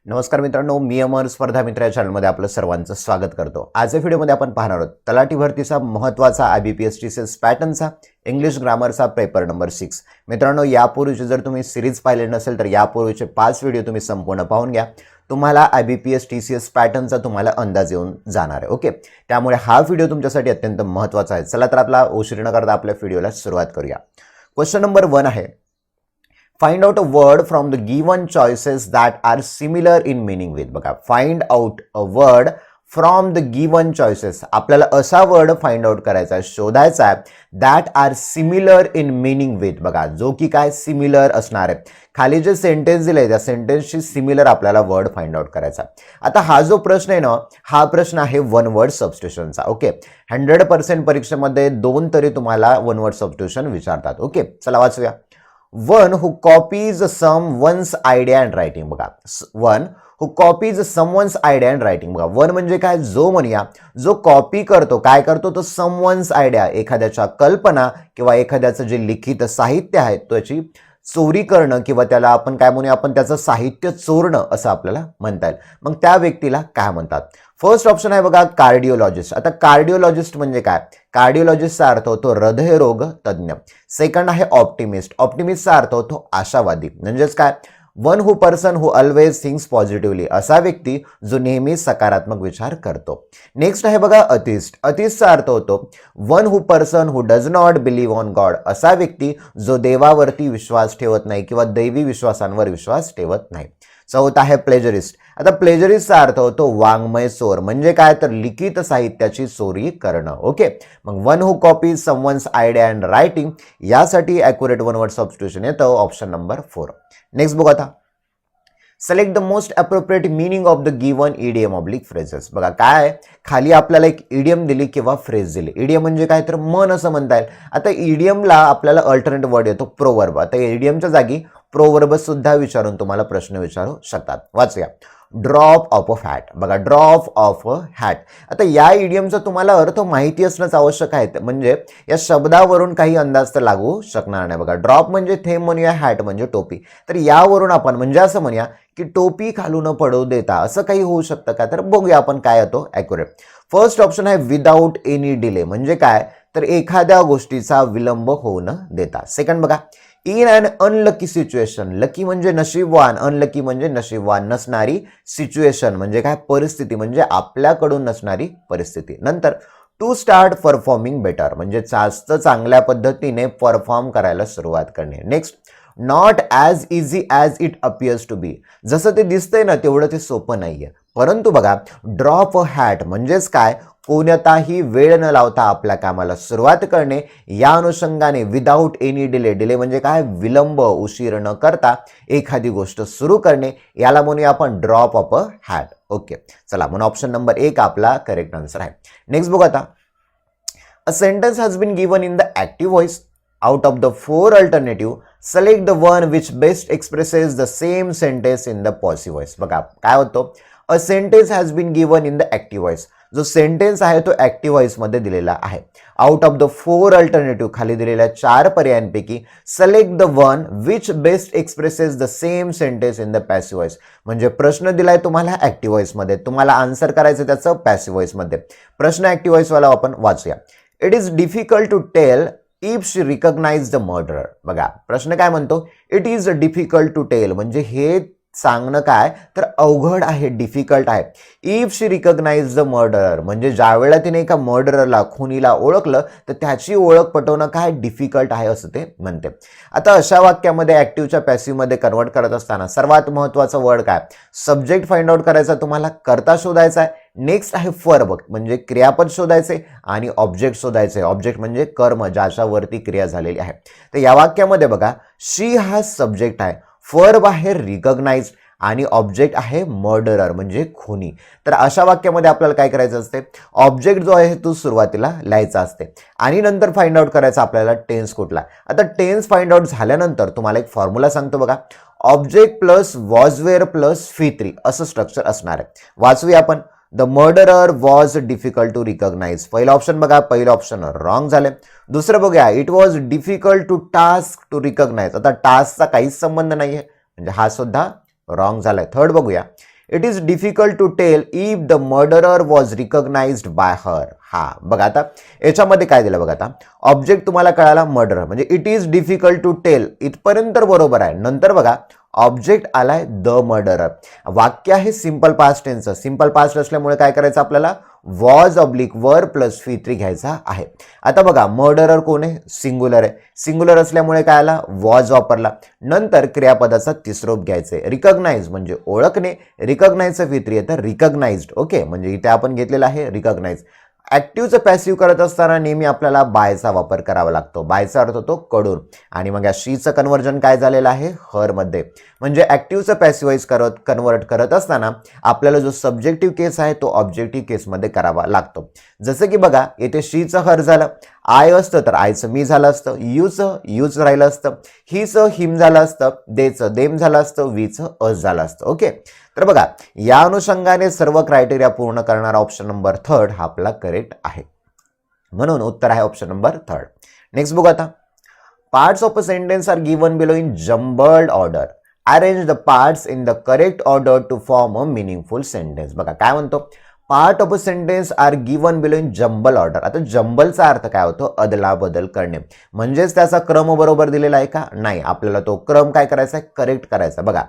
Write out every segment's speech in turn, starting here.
नमस्कार मित्रांनो, मी अमर स्पर्धा मित्र या चॅनलमध्ये आपलं सर्वांचं स्वागत करतो. आजच्या व्हिडिओमध्ये आपण पाहणार आहोत तलाठी भरतीचा महत्त्वाचा IBPS TCS पॅटर्नचा इंग्लिश ग्रामरचा पेपर नंबर 6. मित्रांनो, यापूर्वीचे जर तुम्ही सिरीज पाहिले नसेल तर यापूर्वीचे 5 व्हिडिओ तुम्ही संपूर्ण पाहून घ्या. तुम्हाला IBPS TCS पॅटर्नचा तुम्हाला अंदाज येऊन जाणार आहे. ओके, त्यामुळे हा व्हिडिओ तुमच्यासाठी अत्यंत महत्त्वाचा आहे. चला तर आपला उशीर न करता आपल्या व्हिडिओला सुरुवात करूया. क्वेश्चन नंबर 1 आहे, find out a word from the given choices that are similar in meaning with. बघा, find out a word from the given choices. आपल्याला असा वर्ड फाइंड आउट करायचा आहे, शोधायचा आहे that are similar in meaning with. बघा, जो की काय सिमिलर असणार आहे. खाली जे सेंटेन्स दिले त्या सेंटेन्सशी सिमिलर आपल्याला वर्ड फाइंड आउट करायचा. आता हा जो प्रश्न आहे ना, हा प्रश्न आहे वन वर्ड सबस्टिट्यूशनचा. ओके, 100% परीक्षेमध्ये 2 तरी तुम्हाला वन वर्ड सबस्टिट्यूशन विचारतात. ओके, चला वाचूया. One who copies someone's idea and writing. बघा, one who copies someone's idea and writing. बघा, वन म्हणजे काय, जो म्हणूया जो कॉपी करतो, काय करतो तो someone's idea, एखाद्याच्या कल्पना किंवा एखाद्याचं जे लिखित साहित्य आहे त्याची चोरी करणं किंवा त्याला आपण काय म्हणूया, आपण त्याचं साहित्य चोरणं असं आपल्याला म्हणता येईल. मग त्या व्यक्तीला काय म्हणतात? फर्स्ट ऑप्शन आहे बघा, कार्डिओलॉजिस्ट. आता कार्डिओलॉजिस्ट म्हणजे काय? कार्डिओलॉजिस्टचा अर्थ होतो हृदयरोग तज्ञ. सेकंड आहे ऑप्टिमिस्ट. ऑप्टिमिस्टचा अर्थ होतो आशावादी. म्हणजेच काय, one who person who always thinks positively, असा व्यक्ती जो नेहमी सकारात्मक विचार करतो. नेक्स्ट आहे बघा अथिस्ट. अथिस्टचा अर्थ होतो one who person who does not believe on God, असा व्यक्ती जो देवावरती विश्वास ठेवत नाही किंवा दैवी विश्वासांवर विश्वास ठेवत नाही. चौथा आहे प्लेजरिस्ट. आता प्लेजरिस्टचा अर्थ होतो वाङ्मय चोर. म्हणजे काय, तर लिखित साहित्याची चोरी करणं. ओके, मग one who copies someone's idea and writing, यासाठी ॲक्युरेट वन वर्ड सबस्टिट्यूशन येतं ऑप्शन नंबर 4. नेक्स्ट बघू आता, select the most appropriate meaning of the given idiom oblique phrases. बघा काय आहे, खाली आपल्याला एक इडियम दिली किंवा फ्रेज दिली. इडियम म्हणजे काय, तर मन असं म्हणता येईल. आता इडियमला आपल्याला अल्टरनेटिव्ह वर्ड येतो प्रोवर्ब. आता इडियमच्या जागी प्रोवर्ब सुद्धा विचारून तुम्हाला प्रश्न विचारू शकतात. वाचूया. Drop of a hat. बघा, ड्रॉप ऑफ अ हॅट. आता या इडियमचा तुम्हाला अर्थ माहिती असणंच आवश्यक आहे, म्हणजे या शब्दावरून काही अंदाज तर लागू शकणार नाही. बघा, ड्रॉप म्हणजे थेंब म्हणूया, हॅट म्हणजे टोपी. तर यावरून आपण म्हणजे असं म्हणूया की टोपी खालून पडू देता, असं काही होऊ शकतं का? तर बघूया आपण काय येतो ॲक्युरेट. फर्स्ट ऑप्शन आहे विदाऊट एनी डिले. म्हणजे काय, तर एखाद्या गोष्टीचा विलंब होऊ न देता. सेकंड बघा, in un unlucky situation. Lucky म्हणजे नशीबवान, अनलकी म्हणजे नशीबवान नसणारी सिच्युएशन म्हणजे काय, परिस्थिती, म्हणजे आपल्याकडून नसणारी परिस्थिती. नंतर टू स्टार्ट परफॉर्मिंग बेटर, म्हणजे जास्त चांगल्या पद्धतीने परफॉर्म करायला सुरुवात करणे. Next, not as easy as it appears to be. जसं ते दिसतंय ना तेवढं ते सोपं नाहीये. परंतु बघा, ड्रॉप अ हॅट म्हणजेच काय, कोणताही वेळ न लावता आपल्या कामाला सुरुवात करणे. या अनुषंगाने विदाऊट एनी डिले, डिले म्हणजे काय, विलंब, उशीर न करता एखादी गोष्ट सुरू करणे, याला म्हणूया आपण drop of a hat. Okay, चला म्हणून ऑप्शन नंबर 1 आपला करेक्ट आन्सर आहे. नेक्स्ट बघू आता, a sentence has been given in the active voice. Out of the 4 alternative, select the one which best expresses the same sentence in the passive voice. बघा काय होतो, a sentence has been given in the active voice. जो sentence आहे तो active voice मध्ये दिलेला आहे. Out of the 4 alternative, खाली दिलेल्या 4 पर्यायांपैकी select the one which best expresses the same sentence in the passive voice. म्हणजे प्रश्न दिलाय तुम्हाला ॲक्टिव्ह व्हॉइस मध्ये, तुम्हाला आन्सर करायचं त्याचं पॅसिव्ह व्हॉइस मध्ये. प्रश्न ॲक्टिव्ह व्हॉइस वाला आपण वाचूया. It is difficult to tell if she recognize the murderer. बघा प्रश्न काय म्हणतो, it is difficult to tell, म्हणजे हे सांगणं काय, तर अवघड आहे, डिफिकल्ट आहे. If she recognize the murderer, म्हणजे ज्या वेळेला तिने एका मर्डररला, खुनीला ओळखलं तर त्याची ओळख पटवणं काय, डिफिकल्ट आहे असं ते म्हणते. आता अशा वाक्यामध्ये ॲक्टिव्हच्या पॅसिव्हमध्ये कन्वर्ट करत असताना सर्वात महत्त्वाचं वर्ड काय, सब्जेक्ट फाइंड आउट करायचा, तुम्हाला कर्ता शोधायचा आहे. नेक्स्ट आहे वर्ब, म्हणजे क्रियापद शोधायचे, आणि ऑब्जेक्ट शोधायचे. ऑब्जेक्ट म्हणजे कर्म, ज्याच्यावरती क्रिया झालेली आहे. तर या वाक्यामध्ये बघा, शी हा सब्जेक्ट आहे, वर्ब आहे रिकॉग्नाइज, आणि ऑब्जेक्ट आहे मर्डरर म्हणजे खुनी. तर अशा वाक्यामध्ये आपल्याला काय करायचं असते, ऑब्जेक्ट जो आहे तो सुरुवातीला लिहायचा असते, आणि नंतर फाइंड आउट करायचा आपल्याला टेन्स कुठला. आता टेन्स फाइंड आउट झाल्यानंतर तुम्हाला एक फॉर्म्युला सांगतो बघा, object plus was were plus V3 असं स्ट्रक्चर असणार आहे. वाचूया आपण. The murderer was difficult to recognise. पहिलं ऑप्शन बघा, पहिलं ऑप्शन रॉंग झालं. दुसरं बघूया, it was difficult to task to recognise. आता टास्कचा काहीच संबंध नाहीये, म्हणजे हा सुद्धा रॉंग झालाय. थर्ड बघूया, it is difficult to tell if the murderer was recognised by her. हा बघा आता याच्यामध्ये काय दिलं बघा. आता ऑब्जेक्ट तुम्हाला कळाला मर्डरर, म्हणजे it is difficult to tell इथपर्यंत बरोबर आहे. नंतर बघा ऑब्जेक्ट आलाय द मर्डरर. वाक्य आहे सिंपल पास्ट टेन्सचं. सिंपल पास्ट असल्यामुळे काय करायचं आपल्याला, वॉज ऑब्लिक वर प्लस V3 घ्यायचा आहे. आता बघा मर्डरर कोण आहे, सिंग्युलर आहे. सिंग्युलर असल्यामुळे काय आला, वॉज वापरला. नंतर क्रियापदाचा तिसरूप घ्यायचंय. रिकॉग्नाइज म्हणजे ओळखणे, रिकॉग्नाइजचं V3 येतं रिकॉग्नाइज्ड. ओके, म्हणजे इथे आपण घेतलेलं आहे रिकॉग्नाइज. ऍक्टिव्हचं पॅसिव्ह करत असताना नेहमी आपल्याला बायचा वापर करावा लागतो. बायचा अर्थ होतो कडून, आणि मग या शीचं कन्व्हर्जन काय झालेलं आहे, हर मध्ये. म्हणजे ऍक्टिव्हचं पॅसिव्हाइज कन्वर्ट करत असताना आपल्याला जो सब्जेक्टिव्ह केस आहे तो ऑब्जेक्टिव्ह केसमध्ये करावा लागतो. जसं की बघा इथे शीचं हर झालं, आय असतं तर आयचं मी झालं असतं, यूचं यूच राहिलं असतं, हिचं हिम झालं असतं, देचं देम झालं असतं, वीचं अस झालं असतं. ओके, तर बघा या अनुषंगाने सर्व क्रायटेरिया पूर्ण करणारा ऑप्शन नंबर 3 हा आपला करेक्ट आहे. म्हणून उत्तर आहे ऑप्शन नंबर 3. नेक्स्ट बघू आता. Parts of a sentence are given below in jumbled order. Arrange the parts in the correct order to form a meaningful sentence. बघा काय म्हणतो, part of a sentence are given below in jumble order. आता जम्बलचा अर्थ काय होतो, अदला बदल करणे. म्हणजेच त्याचा क्रम बरोबर दिलेला आहे का, नाही. आपल्याला तो क्रम काय करायचा आहे, करेक्ट करायचा. बघा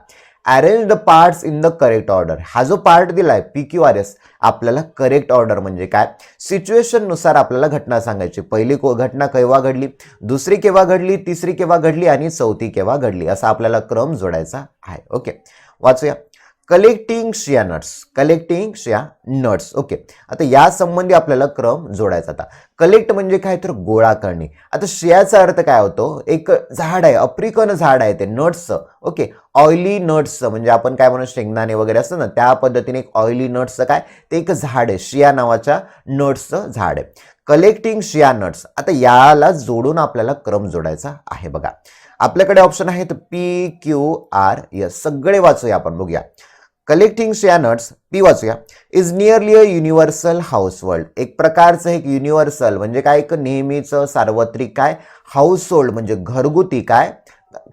arrange the parts in the correct order. हा जो पार्ट दिलाय PQRS, आपल्याला करेक्ट ऑर्डर म्हणजे काय, सिच्युएशन नुसार आपल्याला घटना सांगायची. पहिली घटना केव्हा घडली, दुसरी केव्हा घडली, तिसरी केव्हा घडली आणि चौथी केव्हा घडली, असा आपल्याला क्रम जोडायचा आहे. Okay, वाचूया. Collecting shea nuts, collecting shea nuts. Okay, आता या संबंधी आपल्याला क्रम जोडायचा. आता कलेक्ट म्हणजे काय, तर गोळा करणे. आता शियाचा अर्थ काय होतो, एक झाड आहे, आफ्रिकन झाड आहे ते नट्सचं. ओके, ऑइली नट्सचं म्हणजे आपण काय म्हणू, शेंगदाणे वगैरे असतं ना, त्या पद्धतीने एक ऑइली नट्सचं काय, ते एक झाड आहे, शिया नावाच्या नट्सचं झाड आहे. Collecting shea nuts. आता याला जोडून आपल्याला क्रम जोडायचा आहे. बघा आपल्याकडे ऑप्शन आहेत PQRS. सगळे वाचूया आपण, बघूया. कलेक्टिंग शिया नट्स, पी वाचूया. Is nearly a universal household. एक प्रकारचं एक युनिव्हर्सल म्हणजे काय, एक नेहमीचं सार्वत्रिक काय, हाऊसहोल्ड म्हणजे घरगुती काय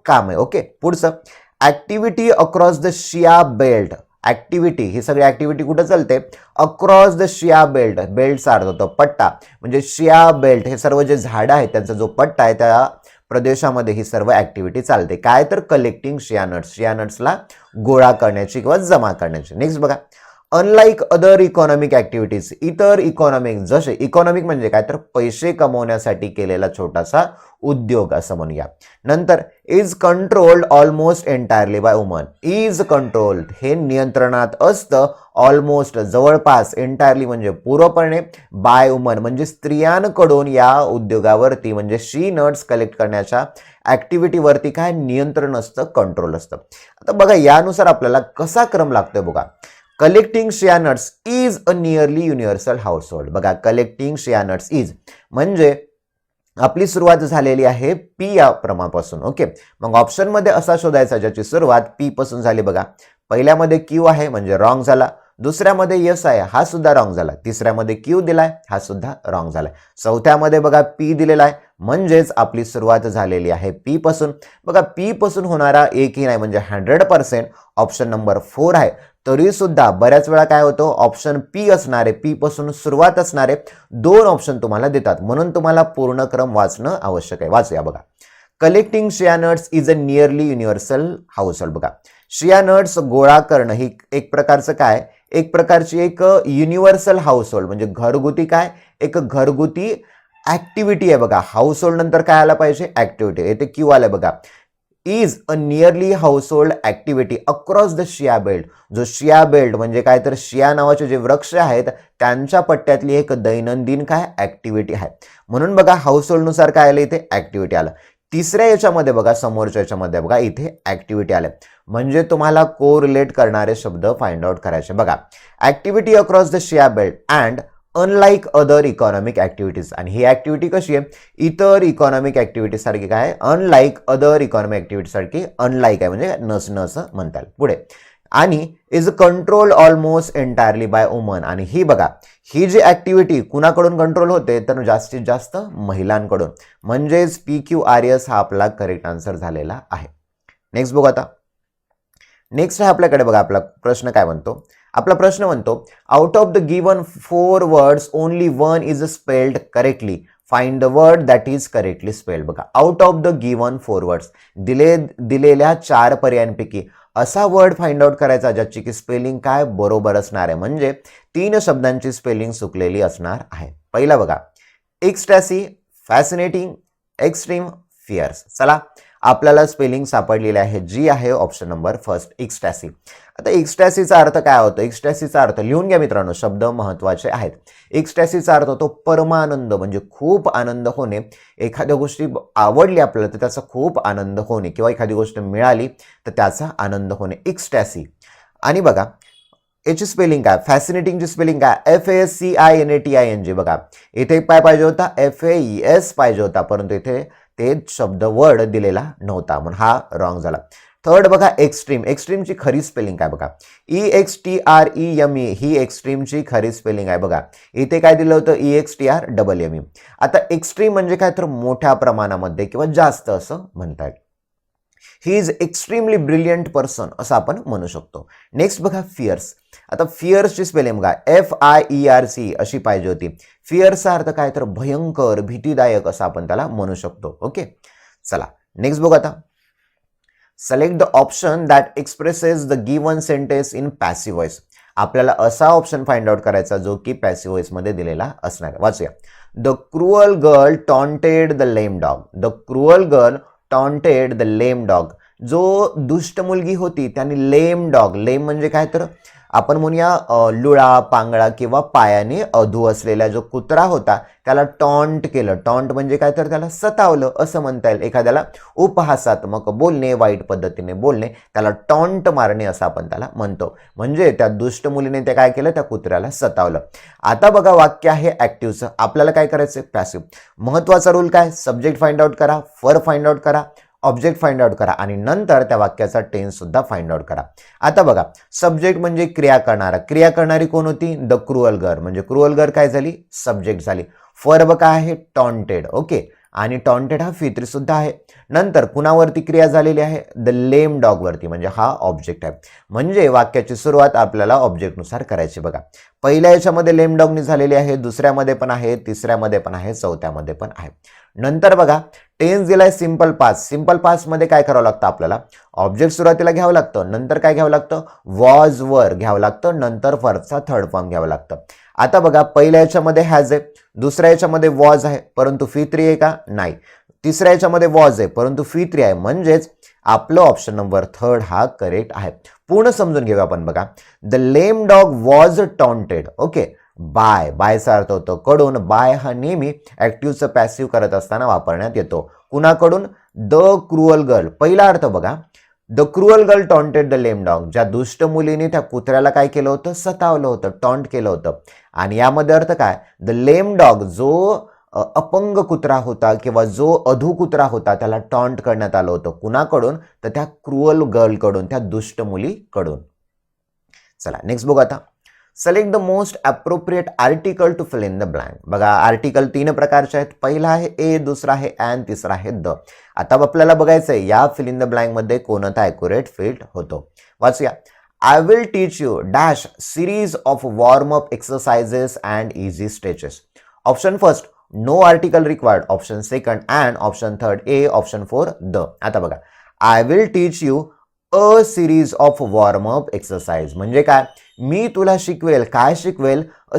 काम आहे. ओके, पुढचं. Activity across the shea belt. Activity, ही सगळी ऍक्टिव्हिटी कुठं चालते, अक्रॉस द शिया बेल्ट. बेल्टचा अर्थ होतो पट्टा, म्हणजे शिया बेल्ट हे सर्व जे झाडं आहेत त्यांचा जो पट्टा आहे त्या प्रदेशामध्ये ही सर्व ऍक्टिव्हिटी चालते. काय तर कलेक्टिंग शिया नट्स, शिया नट्सला गोळा करण्याची किंवा जमा करण्याची. नेक्स्ट बघा. Unlike other economic activities. इतर इकॉनॉमिक, जसे इकॉनॉमिक म्हणजे काय तर पैसे कमवण्यासाठी केलेला छोटासा उद्योग असं म्हणूया. नंतर is controlled almost entirely by woman. Is controlled हे नियंत्रणात असतं, ऑलमोस्ट जवळपास, एंटायरली म्हणजे पूर्णपणे, बाय वुमन म्हणजे स्त्रियांकडून या उद्योगावरती म्हणजे शी नट्स कलेक्ट करण्याच्या ऍक्टिव्हिटीवरती काय नियंत्रण असतं, कंट्रोल असतं. आता बघा यानुसार आपल्याला कसा क्रम लागतोय बघा. Collecting shea nuts is a nearly universal household. बघा कलेक्टिंग शिया नट्स इज म्हणजे आपली सुरुवात झालेली आहे पी या क्रमापासून. ओके, मग ऑप्शन मध्ये असा शोधायचा ज्याची सुरुवात पी पासून झाली. बघा पहिल्यामध्ये क्यू आहे म्हणजे रॉंग झाला, दुसऱ्यामध्ये यस आहे हा सुद्धा रॉंग झाला, तिसऱ्यामध्ये क्यू दिलाय हा सुद्धा रॉंग झालाय, चौथ्यामध्ये बघा पी दिलेला आहे म्हणजेच आपली सुरुवात झालेली आहे पी पासून. बघा पी पासून होणारा एकही नाही म्हणजे 100% ऑप्शन नंबर 4 आहे. तरी सुद्धा बऱ्याच वेळा काय होतं, ऑप्शन पी असणारे, पी पासून सुरुवात असणारे 2 ऑप्शन तुम्हाला देतात, म्हणून तुम्हाला पूर्ण क्रम वाचणं आवश्यक आहे. वाचूया बघा. Collecting shea nuts is a nearly universal household. बघा शिया नट्स गोळा करणं ही एक प्रकारचं काय, एक प्रकारची एक युनिव्हर्सल हाऊसहोल्ड म्हणजे घरगुती काय, एक घरगुती ऍक्टिव्हिटी आहे. बघा हाऊसहोल्ड नंतर काय आला पाहिजे, ऍक्टिव्हिटी. येथे क्यू आलं बघा. Is a nearly household activity across the shea belt. जो शिया बेल्ट म्हणजे काय तर शिया नावाचे जे वृक्ष आहेत त्यांच्या पट्ट्यातली एक दैनंदिन काय ऍक्टिव्हिटी आहे. म्हणून बघा हाऊसहोल्ड नुसार काय आलं, इथे ऍक्टिव्हिटी आलं. तिसऱ्या याच्यामध्ये बघा, समोरच्या याच्यामध्ये बघा इथे ऍक्टिव्हिटी आले. म्हणजे तुम्हाला कोरिलेट करणारे शब्द फाइंड आउट करायचे. बघा activity across the shea belt and unlike other economic activities. आणि ही ऍक्टिव्हिटी कशी आहे, इतर इकॉनॉमिक ऍक्टिव्हिटी सारखी काय, अनलाईक अदर इकॉनॉमिक ऍक्टिव्हिटी सारखी अनलाईक आहे म्हणजे नसणं असं म्हणता येईल. पुढे आणि is control almost entirely by woman. आणि ही बघा ही जी ऍक्टिव्हिटी कुणाकडून कंट्रोल होते तर जास्तीत जास्त महिलांकडून, म्हणजेच PQRS हा आपला करेक्ट आन्सर झालेला आहे. नेक्स्ट बघू आता. नेक्स्ट आहे आपल्याकडे बघा, आपला प्रश्न काय म्हणतो. आपला प्रश्न म्हणतो out of the given 4 words only 1 is spelled correctly, find the word that is correctly spelled. बघा, out of the given 4 words, दिलेल्या 4 पर्यायांपैकी असा वर्ड फाइंड आउट करायचा ज्याची की स्पेलिंग काय बरोबर असणार आहे, म्हणजे 3 शब्दांची स्पेलिंग चुकलेली असणार आहे. पहिला बघा, एक्स्टॅसी, फॅसिनेटिंग, एक्स्ट्रीम, फिअर्स. चला, आपल्याला स्पेलिंग सापडलेली आहे, जी आहे ऑप्शन नंबर फर्स्ट, एक्स्टॅसी. आता एक्स्टॅसीचा अर्थ काय होतो? एक्स्टॅसीचा अर्थ लिहून घ्या मित्रांनो, शब्द महत्वाचे आहेत. एक्स्टॅसीचा अर्थ होतो परमानंद, म्हणजे खूप आनंद होणे. एखाद्या गोष्टी आवडली आपल्याला तर त्याचा खूप आनंद होणे, किंवा एखादी गोष्ट मिळाली तर त्याचा आनंद होणे, एक्स्टॅसी. आणि बघा, याची स्पेलिंग काय? फॅसिनेटिंगची स्पेलिंग काय? FASCINATING. बघा, इथे काय पाहिजे होता? FAES पाहिजे होता, परंतु इथे ते शब्द वर्ड दिलेला नव्हता, म्हणून हा रॉंग झाला. थर्ड बघा, एक्स्ट्रीम. एक्स्ट्रीमची खरी स्पेलिंग काय बघा? EXTREME ही एक्स्ट्रीमची खरी स्पेलिंग आहे. बघा, इथे काय दिलं होतं? EXTREME. आता एक्स्ट्रीम म्हणजे काय, तर मोठ्या प्रमाणामध्ये किंवा जास्त असं म्हणता येईल. He is extremely brilliant person असं आपण म्हणू शकतो. नेक्स्ट बघा, फिअर्स. आता फिअर्सची स्पेलिंग बघा, FIERC अशी पाहिजे होती. फिअर्सचा अर्थ काय, तर भयंकर, भीतीदायक असं आपण त्याला म्हणू शकतो. ओके, चला नेक्स्ट बघू. आता select the option that expresses the given sentence in passive voice. आपल्याला असा ऑप्शन फाइंड आउट करायचा जो की पॅसिव्ह व्हॉइस मध्ये दिलेला असणार. वाचूया. The cruel girl taunted the lame dog. The cruel girl taunted the lame dog. जो दुष्ट मुलगी होती त्याने लेम डॉग, लेम म्हणजे काय, तर आपण म्हणूया लुळा, पांगळा किंवा पायाने अधू असलेला जो कुत्रा होता त्याला टॉन्ट केलं. टॉन्ट म्हणजे काय, तर त्याला सतावलं असं म्हणता येईल. एखाद्याला उपहासात्मक बोलणे, वाईट पद्धतीने बोलणे, त्याला टॉन्ट मारणे असं आपण त्याला म्हणतो. म्हणजे त्या दुष्ट मुलीने ते काय केलं, त्या कुत्र्याला सतावलं. आता बघा, वाक्य आहे ऍक्टिव्हचं. आपल्याला काय करायचं? पॅसिव्ह. महत्वाचा रूल काय? सब्जेक्ट फाइंड आउट करा, फर फाइंड आउट करा, ऑब्जेक्ट फाइंड आउट करा, आणि नंतर त्या वाक्याचा टेन्स सुद्धा फाइंड आउट करा. आता बघा, सब्जेक्ट म्हणजे क्रिया करणारा. क्रिया करणारी कोण होती? The cruel girl. म्हणजे क्रुअल गर्ल काय झाली? सब्जेक्ट झाली. फर बघा आहे टॉन्टेड. ओके, आणि टॉन्टेड हा फित्री सुद्धा आहे. नंतर कुणावरती क्रिया झालेली आहे? द लेम डॉग वरती, म्हणजे हा ऑब्जेक्ट आहे. म्हणजे वाक्याची सुरुवात आपल्याला ऑब्जेक्टनुसार करायची. बघा, पहिल्या याच्यामध्ये लेम डॉगनी झालेली आहे, दुसऱ्यामध्ये पण आहे, तिसऱ्यामध्ये पण आहे, चौथ्यामध्ये पण आहे. नंतर बघा, टेन्स दिलाय सिंपल पास्ट. सिंपल पास्ट मध्ये काय करावं लागतं? आपल्याला ऑब्जेक्ट सुरुवातीला घ्यावं लागतं, नंतर काय घ्यावं लागतं? वॉज वर घ्यावं लागतं, नंतर फर्स्टचा थर्ड फॉर्म घ्यावं लागतं. आता बघा, पहिल्या याच्यामध्ये हॅज आहे, दुसऱ्या याच्यामध्ये वॉज आहे परंतु फी3 आहे का? नाही. तिसऱ्या याच्यामध्ये वॉज आहे परंतु फी3 आहे, म्हणजेच आपलं ऑप्शन नंबर थर्ड हा करेक्ट आहे. पूर्ण समजून घेऊया आपण. बघा, the lame dog was taunted. Okay, by. बायचा अर्थ होतो कडून. बाय हा नेहमी ऍक्टिव्हचं पॅसिव्ह करत असताना वापरण्यात येतो. कुणाकडून? The cruel girl. पहिला अर्थ बघा, the cruel girl taunted the lame dog. ज्या दुष्ट मुलीने त्या कुत्र्याला काय केलं होतं? सतावलं होतं, टॉन्ट केलं होतं. आणि यामध्ये अर्थ काय? द लेम डॉग, जो अपंग कुत्रा होता किंवा जो अधू कुत्रा होता त्याला टॉन्ट करण्यात आलं होतं. कुणाकडून? तर त्या क्रुअल गर्लकडून, त्या दुष्ट मुलीकडून. चला नेक्स्ट बघू. आता select the most appropriate article to fill in the blank. बघा, आर्टिकल 3 प्रकारचे आहेत. पहिला आहे ए, दुसरा आहे अँड, तिसरा आहे द. आता आपल्याला बघायचं आहे या फिल इन द ब्लँक मध्ये कोणता ॲक्युरेट फिट होतो. वाचूया. I will teach you dash series of warm up exercises and easy stretches. Option first no article required, option second and, option third a, option four the. आता बघा, I will teach you a series of warm up exercise म्हणजे काय? मी तुला शिकवेल. काय शिकवेल? A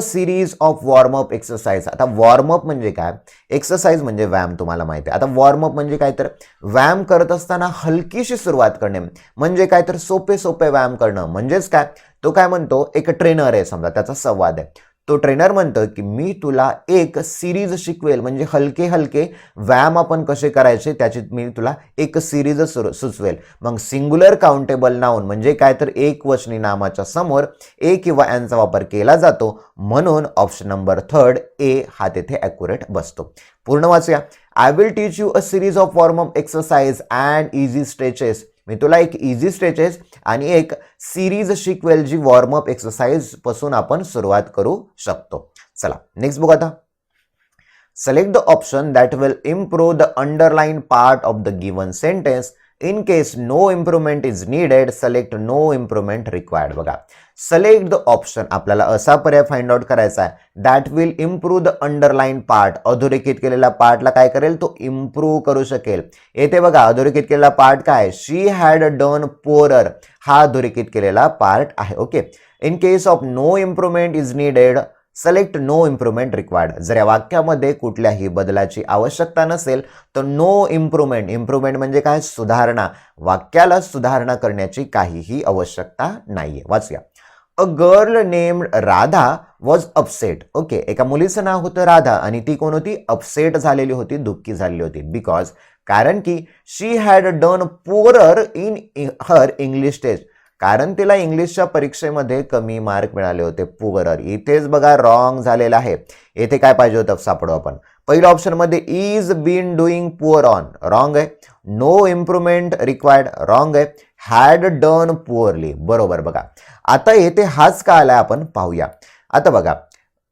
series of warm up exercise. आता वॉर्म अप म्हणजे काय? एक्सरसाइज म्हणजे व्यायाम, तुम्हाला माहिती आहे. आता वॉर्म अप म्हणजे काय? तर व्यायाम करत असताना हलकीशी सुरुवात करणे, म्हणजे काय? तर सोपे सोपे व्यायाम करणं. म्हणजेच काय? तो काय म्हणतो, एक ट्रेनर आहे समजा, त्याचा संवाद आहे. तो ट्रेनर म्हणतो की मी तुला एक सिरीज शिकवेल, म्हणजे हलके हलके व्यायाम आपण कसे करायचे त्याची मी तुला एक सिरीज सुचवेल. मग सिंग्युलर काउंटेबल नाउन म्हणजे काय? तर एकवचनी नामाच्या समोर ए किंवा एनचा वापर केला जातो, म्हणून ऑप्शन नंबर थर्ड ए हा तेथे ॲक्युरेट बसतो. पूर्ण वाचूया. I will teach you a series of warm up exercise and easy stretches. मी तुला एक इझी स्ट्रेचेस आणि एक सिरीज शिकवेल जी वॉर्मअप एक्सरसाइज पासून आपण सुरुवात करू शकतो. चला नेक्स्ट बघू. आता select the option that will improve the underline part of the given sentence in case no improvement is needed select no improvement required. बघा, सिलेक्ट द ऑप्शन, आपल्याला असा पर्याय फाइंड आउट करायचा आहे that will improve the underline part. अधोरेखित केलेला पार्टला काय करेल, तो इम्प्रूव्ह करू शकेल. येथे बघा अधोरेखित केलेला पार्ट काय, शी हॅड डन पोरर, हा अधोरेखित केलेला पार्ट आहे. Okay, in case of no improvement is needed select no improvement required. जर या वाक्यामध्ये कुठल्याही बदलाची आवश्यकता नसेल तर नो इम्प्रुव्हमेंट, इम्प्रुव्हमेंट म्हणजे काय, सुधारणा, वाक्याला सुधारणा करण्याची काहीही आवश्यकता नाहीये. वाचूया. A girl named Radha was upset. Okay, एका मुलीचं नाव होतं राधा आणि ती कोण होती, अपसेट झालेली होती, दुःखी झालेली होती. बिकॉज, कारण की she had done poorer in her English test, कारण तिला इंग्लिशच्या परीक्षेमध्ये कमी मार्क मिळाले होते. पुअरर इथेच बघा रॉंग झालेला आहे. येथे काय पाहिजे होतं सापडू आपण. पहिल्या ऑप्शन मध्ये is been doing poor on, wrong आहे. नो इम्प्रुव्हमेंट रिक्वायर्ड, रॉंग आहे. हॅड डन पुअरली, बरोबर. बघा आता येथे हाच का आलाय आपण पाहूया. आता बघा,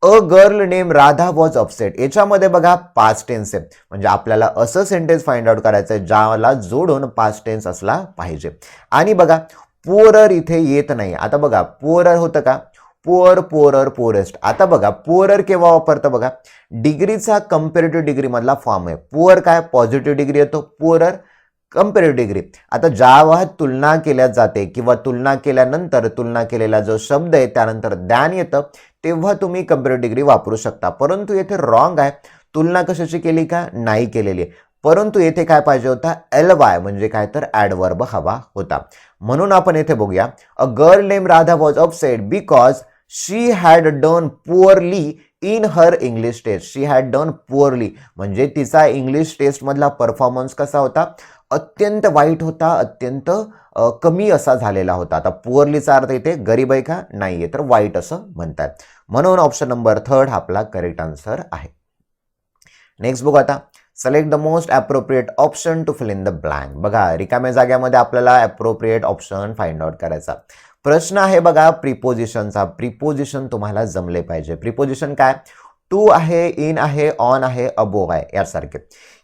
अ girl name Radha was upset, याच्यामध्ये बघा पास्ट टेन्स आहे, म्हणजे आपल्याला असं सेंटेन्स फाइंड आउट करायचं आहे ज्याला जोडून पास्ट टेन्स असला पाहिजे. आणि बघा पुअरर इथे येत नाही. आता बघा पुअरर होतं का, पुअर, पुअरर, पुअरेस्ट. आता बघा पुअरर केव्हा वापरतं, बघा डिग्रीचा कंपेरेटिव्ह डिग्री मधला फॉर्म आहे. पुअर काय, पॉझिटिव्ह डिग्री येतो, पुअरर कंपेरेटिव्ह डिग्री. आता जेव्हा तुलना केल्या जाते किंवा तुलना केल्यानंतर तुलना केलेला जो शब्द आहे त्यानंतर द्यान येतं तेव्हा तुम्ही कंपेरेटिव्ह डिग्री वापरू शकता. परंतु येथे रॉंग आहे. तुलना कशाची केली का, नाही केलेली. परंतु येथे काय पाहिजे होता, एलवाय म्हणजे काय तर ॲडवर्ब हवा होता. म्हणून आपण येथे बघूया. A girl name Radha was upset because she had done poorly in her English test. She had done poorly म्हणजे तिचा इंग्लिश टेस्ट मधला परफॉर्मन्स कसा होता, अत्यंत वाईट होता, अत्यंत कमी असा झालेला होता. आता पुअरलीचा अर्थ इथे गरीब आहे का, नाहीये, तर वाईट असं म्हणतात. म्हणून ऑप्शन नंबर 3 हा आपला करेक्ट आन्सर आहे. नेक्स्ट बघू आता. Select the most appropriate option to fill in the blank. बघा रिकाम्या जाग्यामध्ये आपल्याला अप्रोप्रिएट ऑप्शन फाइंड आउट करायचा. प्रश्न आहे बघा प्रिपोजिशनचा. प्रिपोजिशन तुम्हाला जमले पाहिजे. प्रिपोजिशन काय, टू आहे, इन आहे, ऑन आहे, अबोव आहे, यासारखे.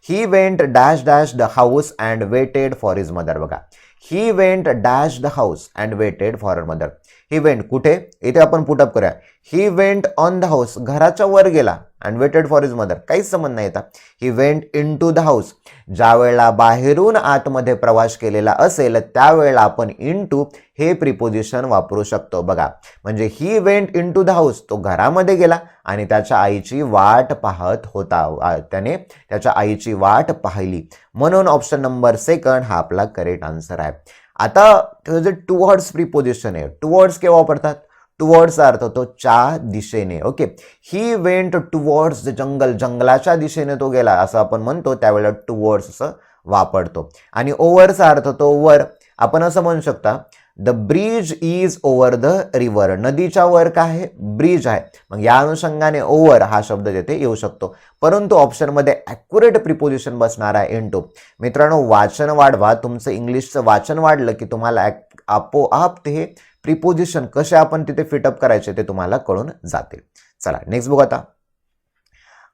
He went dash dash the house and waited for his mother. बघा he went dash the house and waited for her mother. He went कुठे, इथे आपण पुटअप करूया. He went on the house, घराच्या वर गेला, and waited for his mother, काहीच संबंध नाही येतात. He went into the house, ज्या वेळेला बाहेरून आतमध्ये प्रवास केलेला असेल त्यावेळेला आपण इन टू हे प्रिपोजिशन वापरू शकतो. बघा म्हणजे he went into the house, तो घरामध्ये गेला आणि त्याच्या आईची वाट पाहत होता, त्याने त्याच्या आईची वाट पाहिली. म्हणून ऑप्शन नंबर 2 हा आपला करेक्ट आन्सर आहे. आता जे टुवर्ड्स प्रिपोजिशन आहे, टुवर्ड्स केव्हा वापरतात, टुवर्ड्सचा अर्थ होतो च्या दिशेने. Okay, he went towards the jungle, जंगलाच्या दिशेने तो गेला असं आपण म्हणतो, त्यावेळेला टुवर्ड्स असं वापरतो. आणि ओव्हरचा अर्थ होतो वर. आपण असं म्हणू शकता the bridge is over the river, नदीच्या वर काय आहे, ब्रिज आहे. मग या अनुषंगाने ओव्हर हा शब्द तिथे येऊ शकतो. परंतु ऑप्शनमध्ये ॲक्युरेट प्रिपोजिशन बसणार आहे इन टू. मित्रांनो वाचन वाढवा, तुमचं इंग्लिशचं वाचन वाढलं की तुम्हाला आपोआप ते प्रिपोजिशन कसे आपण तिथे फिटअप करायचे ते तुम्हाला कळून जातील. चला नेक्स्ट बघू आता.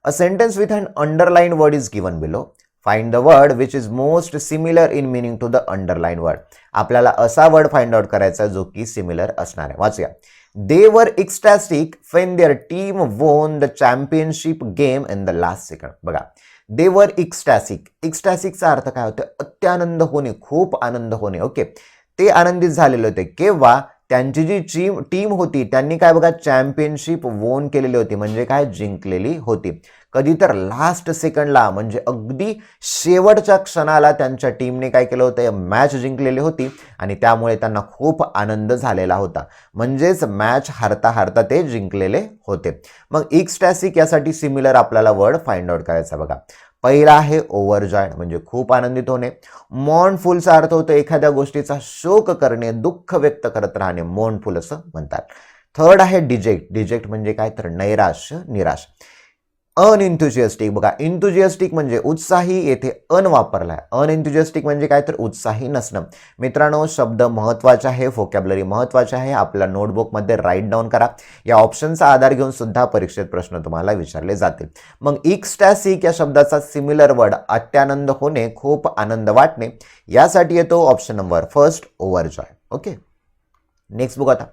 A sentence with an underline word is given below. Find the word which is most similar in meaning to the underline word. आपल्याला असा वर्ड फाइंड आउट करायचा जो की सिमिलर असणार आहे. वाचूया. They were ecstatic when their team won the championship game in the last second. बघा they were एक्स्टॅटिक, एक्स्टॅटिकचा अर्थ काय होतो, अत्यानंद होणे, खूप आनंद होणे. ओके, ते आनंदित झालेले होते केव्हा, त्यांची जी टीम होती त्यांनी काय बघा चॅम्पियनशिप वोन केलेली होती, म्हणजे काय जिंकलेली होती. कधी तर लास्ट सेकंडला, म्हणजे अगदी शेवटच्या क्षणाला त्यांच्या टीमने काय केलं होतं, मॅच जिंकलेली होती आणि त्यामुळे त्यांना खूप आनंद झालेला होता. म्हणजेच मॅच हारता हारता ते जिंकलेले होते. मग एक्स्टॅटिक यासाठी सिमिलर आपल्याला वर्ड फाइंड आउट करायचा. बघा पहिला आहे ओव्हरजॉयड म्हणजे खूप आनंदित होणे. मॉर्नफुलचा अर्थ होतो एखाद्या गोष्टीचा शोक करणे, दुःख व्यक्त करत राहणे, मॉर्नफुल असं म्हणतात. थर्ड आहे डिजेक्ट. डिजेक्ट म्हणजे काय तर नैराश्य, निराश. अनइन्थुजियास्टिक. बघा इन्थुजियास्टिक म्हणजे उत्साही, येथे अन वापरलाय. अनइन्थुजियास्टिक म्हणजे काय तर उत्साही नसणं. मित्रांनो शब्द महत्त्वाचे आहे, व्होकॅब्युलरी महत्त्वाचे आहे. आपल्या नोटबुकमध्ये राईट डाऊन करा. या ऑप्शनचा आधार घेऊन सुद्धा परीक्षेत प्रश्न तुम्हाला विचारले जातील. मग इक्स्टॅसिक या शब्दाचा सिमिलर वर्ड अत्यानंद होणे, खूप आनंद वाटणे, यासाठी येतो option number first overjoyed. Okay, next बघू आता.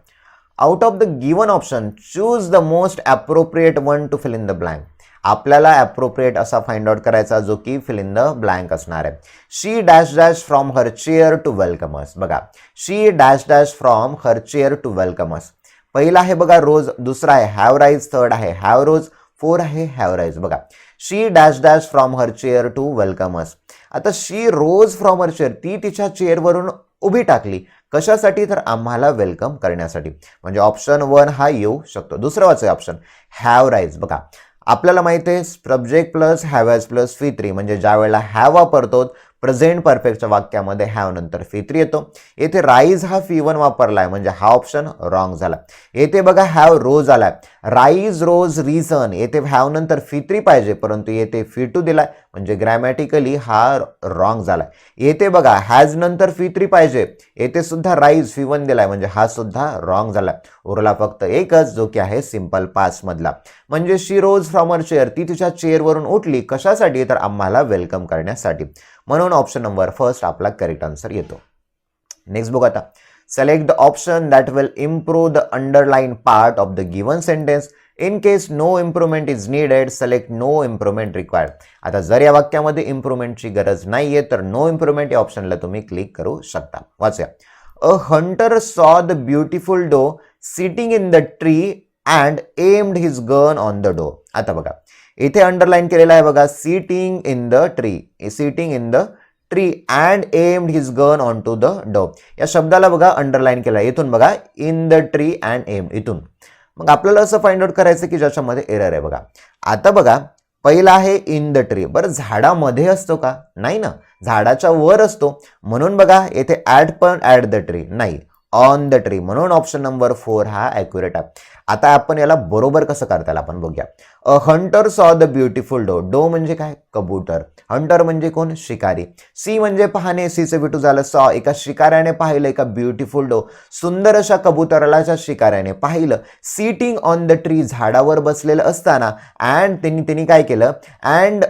Out of the given option choose the most appropriate one to fill in the blank. आपल्याला अप्रोप्रिएट असा फाइंड आउट करायचा जो की फिल इन द ब्लँक असणार आहे. She dash dash from her chair to welcome us. बघा she dash dash from her chair to welcome us. पहिला आहे बघा रोज, दुसरा आहे हॅव राईज, थर्ड आहे हॅव रोज, फोर आहे हॅव राईज. बघा she dash dash from her chair to welcome us. आता she rose from her chair, ती तिच्या चेअरवरून उभी टाकली. कशासाठी? तर आम्हाला वेलकम करण्यासाठी. म्हणजे ऑप्शन 1 हा येऊ शकतो. दुसरं वाचं ऑप्शन हॅव राईज. बघा आपल्याला माहिती आहे subject plus have has plus फी3 म्हणजे ज्या वेळेला हॅव वापरतो प्रेझेंट परफेक्टच्या वाक्यामध्ये हॅव नंतर फी3 येतो. येथे राईज हा फी1 वापरलाय म्हणजे हा ऑप्शन रॉंग झाला. येथे बघा हॅव रोज आलाय, राईज रोज रिझन, येथे हॅव नंतर फी3 पाहिजे परंतु येथे फी2 दिलाय म्हणजे ग्रॅमॅटिकली हा रॉंग झालाय. येथे बघा हॅज नंतर फी3 पाहिजे, येथे सुद्धा राईज फी1 दिलाय म्हणजे हा सुद्धा रॉंग झालाय. उरला फक्त एकच जो की आहे सिंपल पास्ट मधला. म्हणजे she rose from her chair, ती तिच्या चेअरवरून उठली. कशासाठी? तर आम्हाला वेलकम करण्यासाठी. म्हणून ऑप्शन नंबर फर्स्ट आपला करेक्ट आन्सर येतो. नेक्स्ट बघू आता. Select the option that will improve the underline part of the given sentence. In case no improvement is needed select no improvement required. आता जर या वाक्यामध्ये इम्प्रूव्हमेंटची गरज नाहीये तर नो इम्प्रूव्हमेंट या ऑप्शनला तुम्ही क्लिक करू शकता. वाचूया. A hunter saw the beautiful doe sitting in the tree and aimed his gun on the doe. आता बघा इथे अंडरलाइन केलेला आहे बघा sitting in the tree, sitting in the tree and aimed his gun on to the doe. या शब्दाला बघा underline केला. इथून बघा in the tree and aim इथून. मग आपल्याला असं फाइंड आउट करायचं की ज्याच्यामध्ये एरर आहे. बघा आता बघा पहिला आहे इन द ट्री. बरं झाडामध्ये असतो का? नाही ना, झाडाच्या वर असतो. म्हणून बघा येथे ऍट पण ऍट द ट्री नाही, ऑन द ट्री. म्हणून ऑप्शन नंबर 4 हा ॲक्युरेट आहे. आता आपण याला बरोबर कसं करता येईल आपण बघूया. अ हंटर सॉ द ब्युटिफुल डो. डो म्हणजे काय? कबूतर. हंटर म्हणजे कोण? शिकारी. सी म्हणजे पाहणे, सीचे बिटू झालं सॉ. एका शिकाऱ्याने पाहिलं एका ब्युटिफुल डो, सुंदर अशा कबुतराला शिकाऱ्याने पाहिलं. सिटिंग ऑन द ट्री झाडावर बसलेलं असताना अँड त्यांनी काय केलं? And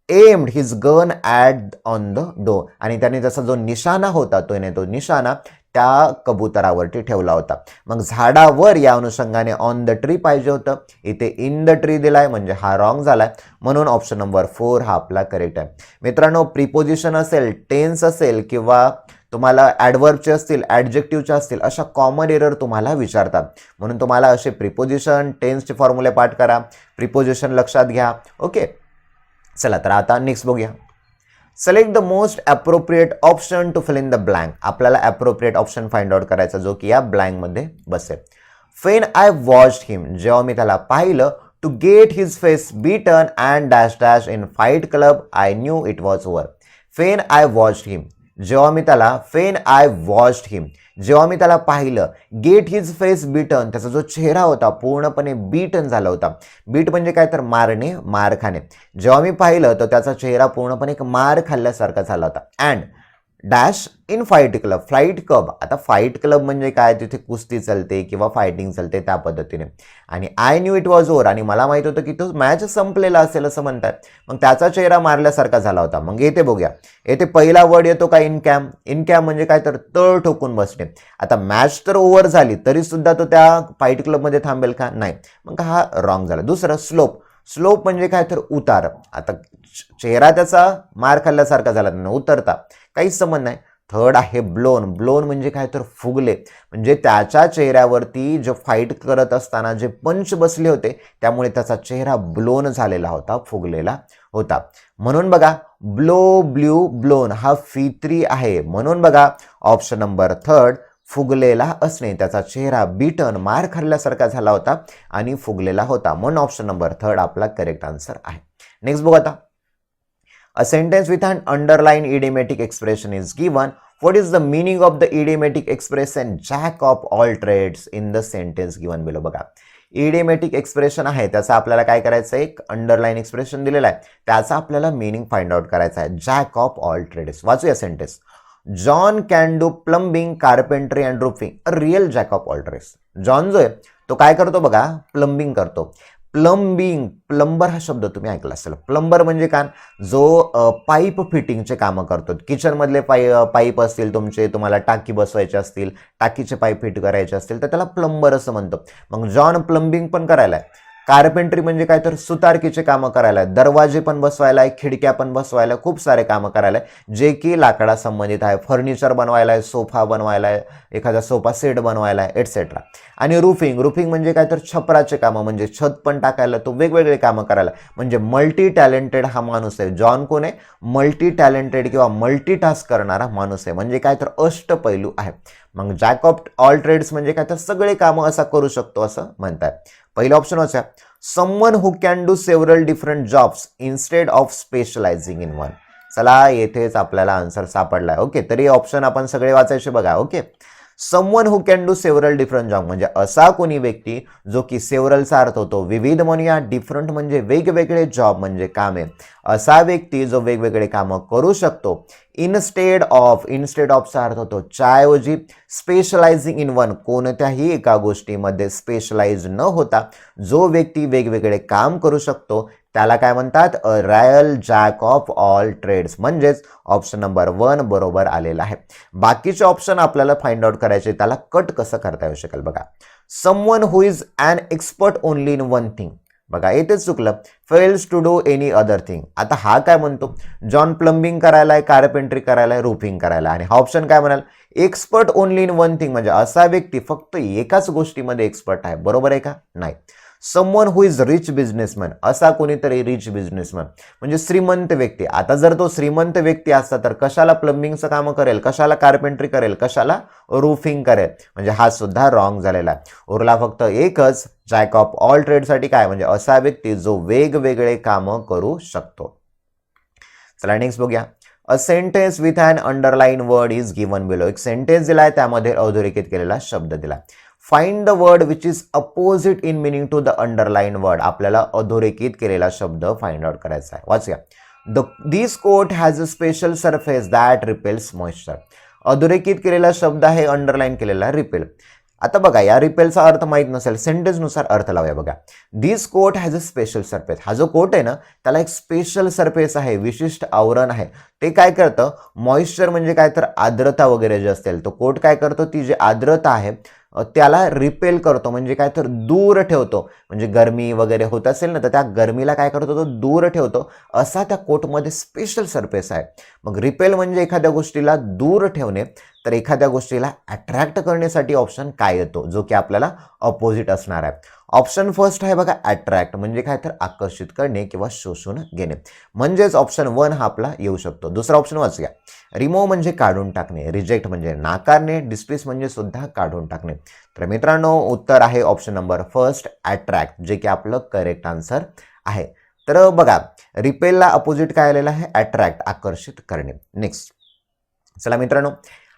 aimed his gun at on the डो. आणि त्याने त्याचा जो निशाणा होता तो निशाणा त्या कबुतरावरती ठेवला होता. मग झाडावर या अनुषंगाने ऑन द ट्री पाहिजे होतं, इथे इन द ट्री दिलाय म्हणजे हा रॉंग झालाय. म्हणून ऑप्शन नंबर 4 हा आपला करेक्ट आहे. मित्रांनो प्रिपोजिशन असेल, टेन्स असेल किंवा तुम्हाला ॲडव्हर्बचे असतील, ॲडजेक्टिव्हचे असतील, अशा कॉमन एरर तुम्हाला विचारतात. म्हणून तुम्हाला असे प्रिपोजिशन, टेन्सचे फॉर्म्युले पाठ करा, प्रिपोजिशन लक्षात घ्या. ओके, चला तर आता नेक्स्ट बघूया. Select the most appropriate option to fill in the blank. आपल्याला अप्रोप्रिएट ऑप्शन फाइंड आउट करायचा जो की या ब्लँक मध्ये बसेल. वेन आय वॉच्ड हिम, जेव्हा मी त्याला पाहिलं, to get his face beaten and dash dash in Fight Club I knew it was over. When I watched him, जेव्हा मी त्याला जेव्हा मी त्याला पाहिलं, गेट हिज फेस बीटन, त्याचा जो चेहरा होता पूर्णपणे बीटन झाला होता. बीट म्हणजे काय? तर मारणे, मार खाणे. जेव्हा मी पाहिलं तर त्याचा चेहरा पूर्णपणे एक मार खाल्ल्यासारखा झाला होता. And dash in Fight club, fight club. आता फाईट क्लब म्हणजे काय? तिथे कुस्ती चालते किंवा फायटिंग चालते त्या पद्धतीने. आणि I knew it was over, आणि मला माहित होतं की तो मॅच संपलेला असेल असं म्हणतात. मग त्याचा चेहरा मारल्यासारखा झाला होता. मग येथे बघूया, येथे पहिला वर्ड येतो का? In cam. इन कॅम म्हणजे काय? तर तळ ठोकून बसणे. आता मॅच तर ओव्हर झाली तरी सुद्धा तो त्या फाईट क्लबमध्ये थांबेल का? नाही. मग हा रॉंग झाला. दुसरं स्लोप. स्लोप म्हणजे काय? तर उतार. आता चेहरा त्याचा मार खाल्ल्यासारखा झाला, उतरता काहीच संबंध नाही. थर्ड आहे ब्लोन. ब्लोन म्हणजे काय? तर फुगले. म्हणजे त्याच्या चेहऱ्यावरती जो फाईट करत असताना जे पंच बसले होते त्यामुळे त्याचा चेहरा ब्लोन झालेला होता, फुगलेला होता. म्हणून बघा ब्लो, ब्ल्यू, ब्लोन हा फी3 आहे. म्हणून बघा ऑप्शन नंबर 3 फुगलेला असणे, त्याचा चेहरा बीटन मार खाल्ल्यासारखा झाला होता आणि फुगलेला होता. म्हणून ऑप्शन नंबर 3 आपला करेक्ट आन्सर आहे. नेक्स्ट बघू आता. A sentence with an underlined idiomatic expression is given. What is the meaning of the idiomatic expression jack of all trades in the sentence given below? बघा इडियोमॅटिक expression आहे त्याचा आपल्याला काय करायचं आहे, एक अंडरलाईन एक्सप्रेशन दिलेला आहे, त्याचा आपल्याला मिनिंग फाइंड आउट करायचा आहे. Jack of all trades. वाचूया sentence. John can do plumbing, carpentry and roofing, a real jack of all trades. John जो आहे तो काय करतो बघा, प्लंबिंग करतो. प्लंबिंग, प्लंबर हा शब्द तुम्ही ऐकला असेल. प्लंबर म्हणजे काय, जो पाईप फिटिंगचे कामं करतो. किचनमधले पाईप असतील तुमचे, तुम्हाला टाकी बसवायचे असतील, टाकीचे पाईप फिट करायचे असतील तर त्याला प्लंबर असं म्हणतो. मग जॉन प्लंबिंग पण करायला आहे. कार्पेंट्री म्हणजे काय, तर सुतारकीचे कामं करायला आहे. दरवाजे पण बसवायला आहे, खिडक्या पण बसवायला आहे, खूप सारे कामं करायला आहे जे की लाकडा संबंधित आहे. फर्निचर बनवायला आहे, सोफा बनवायला आहे, एखादा सोफा सेट बनवायला आहे, एटसेट्रा. आणि रूफिंग, रूफिंग म्हणजे काय, तर छपराचे कामं, म्हणजे छत पण टाकायला, तो वेगवेगळे कामं करायला. म्हणजे मल्टी टॅलेंटेड हा माणूस आहे. जॉन कोण आहे, मल्टी टॅलेंटेड किंवा मल्टीटास्क करणारा माणूस आहे. म्हणजे काय, तर अष्टपैलू आहे. मग जॅक ऑफ ऑल ट्रेड्स म्हणजे काय, तर सगळे कामं असा करू शकतो असं म्हणतात. पहिलं ऑप्शन वाचा, someone who can do several different jobs instead of specialising in one. चला येथेच आपल्याला आन्सर सापडलाय. ओके, तरी ऑप्शन आपण सगळे वाचायचे बघा. Okay, someone who can do several different job म्हणजे असा कोणी व्यक्ती जो की सेव्हरलचा अर्थ होतो विविध म्हणूया, डिफरंट म्हणजे वेगवेगळे, जॉब म्हणजे कामे. असा व्यक्ती जो वेगवेगळे कामं करू शकतो. इनस्टेड ऑफ, इनस्टेड ऑफचा अर्थ होतो च्याऐवजी. स्पेशलायझिंग इन वन, कोणत्याही एका गोष्टीमध्ये स्पेशलाइज न होता जो व्यक्ती वेगवेगळे काम करू शकतो त्याला काय म्हणतात, a royal jack of all trades. म्हणजेच ऑप्शन नंबर 1 बरोबर आलेला आहे. बाकीचे ऑप्शन आपल्याला फाइंड आउट करायचे, त्याला कट कसं करता येऊ शकेल बघा. Someone who is an expert only in one thing, बघा येतेच चुकलं. Fails to do any other thing. आता हा काय म्हणतो, जॉन प्लंबिंग करायला आहे, कार्पेंट्री करायला आहे, रूफिंग करायला आहे. आणि हा ऑप्शन काय म्हणाल, expert only in one thing म्हणजे असा व्यक्ती फक्त एकाच गोष्टीमध्ये एक्सपर्ट आहे. बरोबर आहे का, नाही. Someone who is rich businessman, असा कोणीतरी रिच बिझनेसमॅन म्हणजे श्रीमंत व्यक्ती. आता जर तो श्रीमंत व्यक्ती असता तर कशाला प्लंबिंगचं काम करेल, कशाला कार्पेंट्री करेल, कशाला रूफिंग करेल. म्हणजे हा सुद्धा रॉंग झालेला आहे. उरला फक्त एकच, जॅक ऑफ ऑल ट्रेडसाठी काय, म्हणजे असा व्यक्ती जो वेगवेगळे कामं करू शकतो. चला नेक्स्ट बघूया. A sentence with an underline word is given below. एक सेंटेन्स दिलाय, त्यामध्ये अधोरेखित केलेला शब्द दिला. Find the word which is opposite in meaning to the underline word. आपल्याला अधोरेखित केलेला शब्द फाइंड आउट करायचा आहे. वाचूया. This coat has a special surface that repels moisture. अधोरेखित केलेला शब्द आहे, अंडरलाईन केलेला रिपेल. आता बघा, या रिपेलचा अर्थ माहित नसेल, सेंटेन्सनुसार अर्थ लावूया बघा. This coat has a special surface. हा जो कोट आहे ना त्याला एक स्पेशल सरफेस आहे, विशिष्ट आवरण आहे. ते काय करतं, मॉइश्चर म्हणजे काय, तर आर्द्रता वगैरे जे असेल तो कोट काय करतो, ती जी आर्द्रता आहे त्याला रिपेल करतो. म्हणजे काय, तर दूर ठेवतो. म्हणजे गरमी वगैरे होत असेल ना तर त्या गरमीला काय करतो, तो दूर ठेवतो. असा त्या कोटमध्ये स्पेशल सरफेस आहे. मग रिपेल म्हणजे एखाद्या गोष्टीला दूर ठेवणे, तर एखाद्या गोष्टीला अट्रॅक्ट करण्यासाठी ऑप्शन काय येतो, जो की आपल्याला अपोजिट असणार आहे. ऑप्शन फर्स्ट आहे बघा, अट्रॅक्ट म्हणजे काय, तर आकर्षित करणे किंवा शोषून घेणे. म्हणजेच ऑप्शन 1 हा आपला येऊ शकतो. दुसरा ऑप्शन वाचूया. रिमूव्ह म्हणजे काढून टाकणे, रिजेक्ट म्हणजे नाकारणे, डिस्प्लेस म्हणजे सुद्धा काढून टाकणे. तर मित्रांनो उत्तर आहे ऑप्शन नंबर फर्स्ट, अट्रॅक्ट, जे की आपलं करेक्ट आन्सर आहे. तर बघा, रिपेलला अपोजिट काय आलेलं आहे, अट्रॅक्ट, आकर्षित करणे. नेक्स्ट, चला मित्रांनो,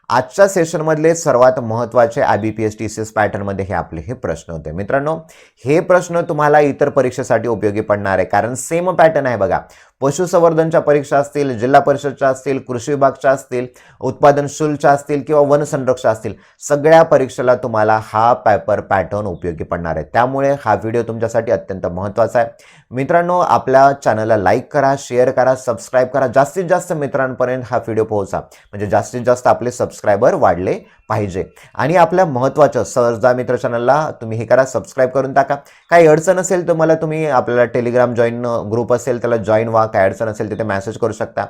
आजच्या सेशनमधले सर्वात महत्त्वाचे IBPS TCS पॅटर्नमध्ये हे आपले हे प्रश्न होते. मित्रांनो, हे प्रश्न तुम्हाला इतर परीक्षेसाठी उपयोगी पडणार आहे, कारण सेम पॅटर्न आहे बघा. पशुसंवर्धनच्या परीक्षा असतील, जिल्हा परिषदच्या असतील, कृषी विभागच्या असतील, उत्पादन शुल्कच्या असतील किंवा वन संरक्षण असतील, सगळ्या परीक्षेला तुम्हाला हा पेपर पॅटर्न उपयोगी पडणार आहे. त्यामुळे हा व्हिडिओ तुमच्यासाठी अत्यंत महत्त्वाचा आहे. मित्रांनो, आपल्या चॅनलला लाईक करा, शेअर करा, सबस्क्राईब करा. जास्तीत जास्त मित्रांपर्यंत हा व्हिडिओ पोहोचा, म्हणजे जास्तीत जास्त आपले सबस्क्रायबर वाढले पाहिजे. आणि आपल्या महत्त्वाचं सहजदा मित्र चॅनलला तुम्ही हे करा, सबस्क्राईब करून टाका. काही अडचण असेल तर मला तुम्ही आपल्याला टेलिग्राम जॉईन ग्रुप असेल त्याला जॉईन व्हा. काय अडचण असेल तिथे मेसेज करू शकता.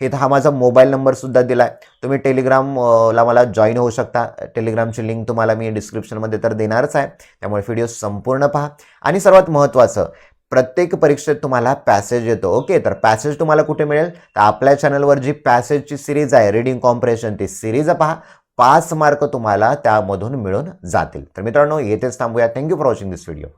इथं हा माझा मोबाईल नंबर सुद्धा दिला आहे, तुम्ही टेलिग्रामला मला जॉईन होऊ शकता. टेलिग्रामची लिंक तुम्हाला मी डिस्क्रिप्शनमध्ये तर देणारच आहे, त्यामुळे व्हिडिओ संपूर्ण पहा. आणि सर्वात महत्त्वाचं, प्रत्येक परीक्षेत तुम्हाला पॅसेज येतो. ओके, तर पॅसेज तुम्हाला कुठे मिळेल, तर आपल्या चॅनलवर जी पॅसेजची सिरीज आहे रीडिंग कॉम्प्रेशन, ती सिरीज पहा. 5 मार्क तुम्हाला त्यामधून मिळून जातील. तर मित्रांनो, येथेच थांबूया. Thank you for watching this video.